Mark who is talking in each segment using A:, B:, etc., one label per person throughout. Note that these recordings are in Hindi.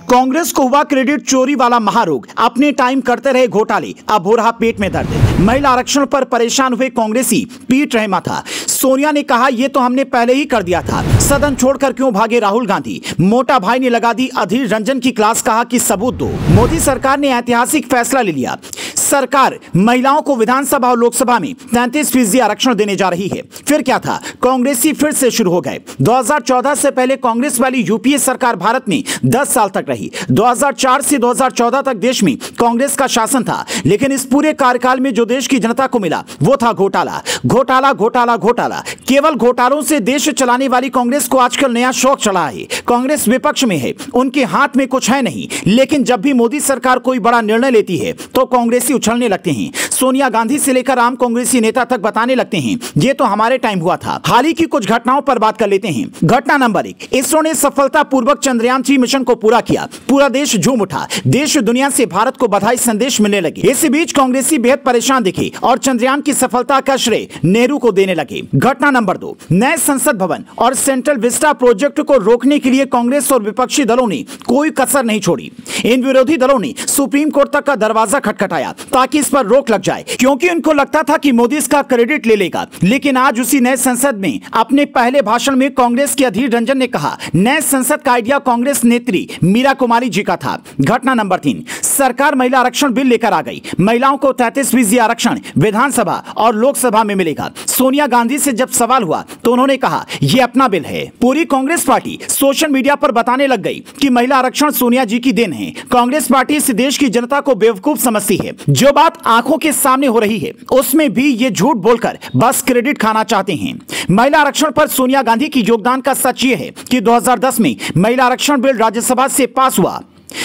A: कांग्रेस को हुआ क्रेडिट चोरी वाला महारोग। अपने टाइम करते रहे घोटाले, अब हो रहा पेट में दर्द। महिला आरक्षण पर परेशान हुए कांग्रेसी पीट रहे माथा। सोनिया ने कहा, ये तो हमने पहले ही कर दिया था। सदन छोड़कर क्यों भागे राहुल गांधी? मोटा भाई ने लगा दी अधीर रंजन की क्लास, कहा कि सबूत दो। मोदी सरकार ने ऐतिहासिक फैसला ले लिया। सरकार महिलाओं को विधानसभा और लोकसभा में 33% आरक्षण देने जा रही है। फिर क्या था, कांग्रेसी फिर से शुरू हो गए। 2014 से पहले कांग्रेस वाली यूपीए सरकार भारत में 10 साल तक रही। 2004 से 2014 तक देश में कांग्रेस का शासन था, लेकिन इस पूरे कार्यकाल में जो देश की जनता को मिला वो था घोटाला, घोटाला, घोटाला, घोटाला। केवल घोटालों से देश चलाने वाली कांग्रेस को आजकल नया शौक चढ़ा है। कांग्रेस विपक्ष में है, उनके हाथ में कुछ है नहीं, लेकिन जब भी मोदी सरकार कोई बड़ा निर्णय लेती है तो कांग्रेसी उछलने लगते हैं। सोनिया गांधी से लेकर आम कांग्रेसी नेता तक बताने लगते हैं, ये तो हमारे टाइम हुआ था। हाल ही की कुछ घटनाओं पर बात कर लेते हैं। घटना नंबर 1, इसरो ने सफलतापूर्वक चंद्रयान 3 मिशन को पूरा किया। पूरा देश झूम उठा। देश दुनिया से भारत को बधाई संदेश मिलने लगे। इसी बीच कांग्रेसी बेहद परेशान दिखे और चंद्रयान की सफलता का श्रेय नेहरू को देने लगे। घटना नंबर 2, नए संसद भवन और सेंट्रल विस्टा प्रोजेक्ट को रोकने के लिए कांग्रेस और विपक्षी दलों ने कोई कसर नहीं छोड़ी। इन विरोधी दलों ने सुप्रीम कोर्ट तक का दरवाजा खटखटाया ताकि इस पर रोक लग जाए, क्योंकि उनको लगता था कि मोदी इसका क्रेडिट ले लेगा। लेकिन आज उसी नए संसद में अपने पहले भाषण में कांग्रेस के अधीर रंजन ने कहा, नए संसद का आइडिया कांग्रेस नेत्री मीरा कुमारी जी का था। घटना नंबर 3, सरकार महिला आरक्षण बिल लेकर आ गई। महिलाओं को 33% आरक्षण विधानसभा और लोकसभा में मिलेगा। सोनिया गांधी से जब सवाल हुआ तो उन्होंने कहा, यह अपना बिल है। पूरी कांग्रेस पार्टी सोशल मीडिया पर बताने लग गई कि महिला आरक्षण सोनिया जी की देन है। कांग्रेस पार्टी इस देश की जनता को बेवकूफ समझती है। जो बात आंखों के सामने हो रही है उसमें भी ये झूठ बोलकर बस क्रेडिट खाना चाहते हैं। महिला आरक्षण पर सोनिया गांधी की योगदान का सच ये है कि 2010 में महिला आरक्षण बिल राज्यसभा से पास हुआ,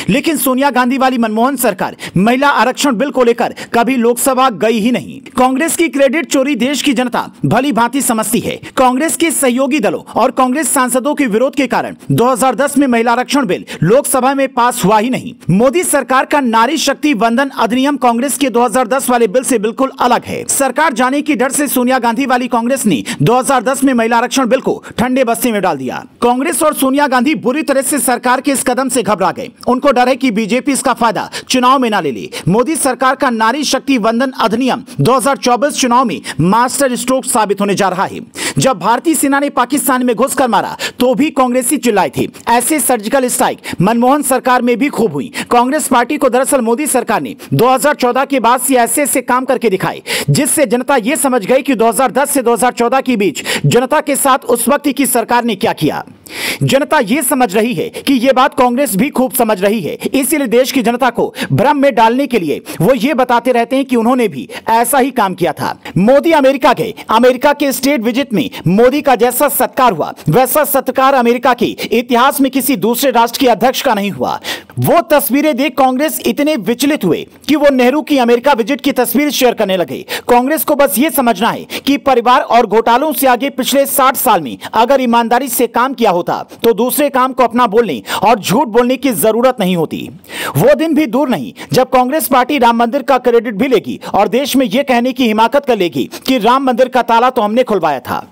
A: लेकिन सोनिया गांधी वाली मनमोहन सरकार महिला आरक्षण बिल को लेकर कभी लोकसभा गई ही नहीं। कांग्रेस की क्रेडिट चोरी देश की जनता भली भांति समझती है। कांग्रेस के सहयोगी दलों और कांग्रेस सांसदों के विरोध के कारण 2010 में महिला आरक्षण बिल लोकसभा में पास हुआ ही नहीं। मोदी सरकार का नारी शक्ति वंदन अधिनियम कांग्रेस के 2010 वाले बिल से बिल्कुल अलग है। सरकार जाने की डर से सोनिया गांधी वाली कांग्रेस ने 2010 में महिला आरक्षण बिल को ठंडे बस्ते में डाल दिया। कांग्रेस और सोनिया गांधी बुरी तरह से सरकार के इस कदम से घबरा गए। उनको डर है कि बीजेपी इसका फायदा चुनाव में ना ले ले। मोदी सरकार का नारी शक्ति वंदन अधिनियम 2024 चुनाव में मास्टर स्ट्रोक साबित होने जा रहा है। जब भारतीय सेना ने पाकिस्तान में घुसकर मारा तो भी कांग्रेसी चिल्लाए थे। ऐसे सर्जिकल स्ट्राइक मनमोहन सरकार में भी खूब हुई। कांग्रेस पार्टी को दरअसल मोदी सरकार ने 2014 के बाद से ऐसे काम करके दिखाए, जिससे जनता यह समझ गई कि 2010 से 2014 के बीच जनता के साथ उस वक्त की सरकार ने क्या किया। जनता यह समझ रही है कि यह बात कांग्रेस भी खूब समझ रही है। इसीलिए देश की जनता को भ्रम में डालने के लिए वो ये बताते रहते हैं कि उन्होंने भी ऐसा ही काम किया था। मोदी अमेरिका गए। अमेरिका के स्टेट विजिट में मोदी का जैसा सत्कार हुआ वैसा सत्कार अमेरिका के इतिहास में किसी दूसरे राष्ट्र के अध्यक्ष का नहीं हुआ। वो तस्वीरें देख कांग्रेस इतने विचलित हुए कि वो नेहरू की अमेरिका विजिट की तस्वीर शेयर करने लगे। कांग्रेस को बस ये समझना है कि परिवार और घोटालों से आगे पिछले 60 साल में अगर ईमानदारी से काम किया होता तो दूसरे काम को अपना बोलने और झूठ बोलने की जरूरत नहीं होती। वो दिन भी दूर नहीं जब कांग्रेस पार्टी राम मंदिर का क्रेडिट भी लेगी और देश में यह कहने की हिमाकत कर लेगी कि राम मंदिर का ताला तो हमने खुलवाया था।